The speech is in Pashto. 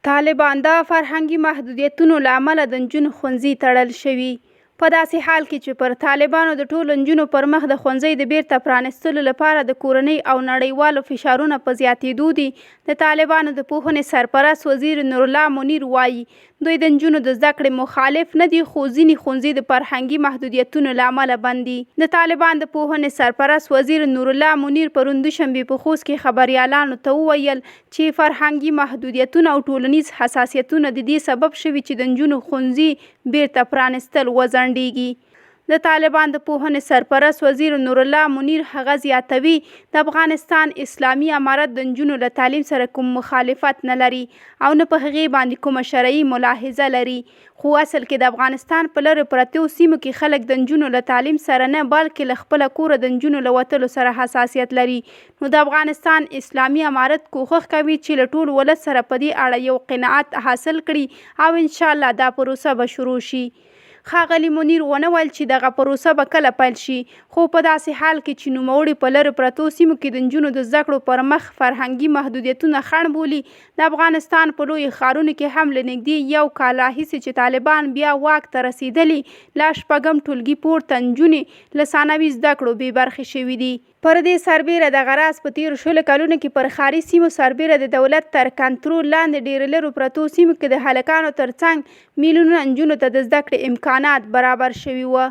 طالبان د فرهنګي محدودیتونو له امله د نجونو ښوونځي تړل شوي. په داسې حال کې چې پر طالبانو د ټولو نجونو پر مخ د ښوونځي د بیرته پرانیستلو لپاره د کورنۍ او نړیوالو فشارونه په زیاتېدو دي، د طالبانو د پوهنې سرپرست وزیر نورالله منیر وایي دوی د نجونو د زده کړې مخالف نه دي، خو ځینې ښوونځي د فرهنګي محدودیتونو له امله بند دي. د طالبان د پوهنې سرپرست وزیر نورالله منیر پرون دوشنبې په خوست کې خبریالانو ته وویل چې فرهنګي محدودیتونه او ټولنیز حساسیتونه د دې سبب شوي چې د نجونو ښوونځي بیرته پرانیستل وځنډېږي. د طالبان د پوهنې سرپرست وزیر نورالله منیر هغه زیاتوي د افغانستان اسلامي امارت د نجونو له تعلیم سره کوم مخالفت نه لري او نه په هغې باندې کومه شرعي ملاحظه لري، خو اصل کې د افغانستان په لرې پرتو سیمو کې خلک د نجونو له تعلیم سره نه بلکې له خپله کوره د نجونو له وتلو سره حساسیت لري. نو د افغانستان اسلامي امارت کوښښ کوي چې له ټول ولس سره په دې اړه یو قناعت حاصل کړي او انشاءالله دا پروسه به شروع شي. ښاغلي منیر ونه ویل چې دغه پروسه به کله پیل شي، خو په داسې حال کې چې نوموړي په لرې پرتو سیمو کې د نجونو د زده کړو پر مخ فرهنګي محدودیتونه خنډ بولي، د افغانستان په لویو ښارونو کې هم له نږدې یو کال راهیسې چې طالبان بیا واک ته رسېدلي لا شپږم ټولګي پورته نجونې له ثانوي زده کړو بې برخې شوي دي. پر دې سربیره دغه راز په تېرو 16 کلونو کې پر ښاري سیمو سربیره د دولت تر کنټرول لاندې ډېرو لرو پرتو سیمو کې د هلکانو ترڅنګ میلیونونه نجونو ته د زده کړې امکانات برابر شوي وو.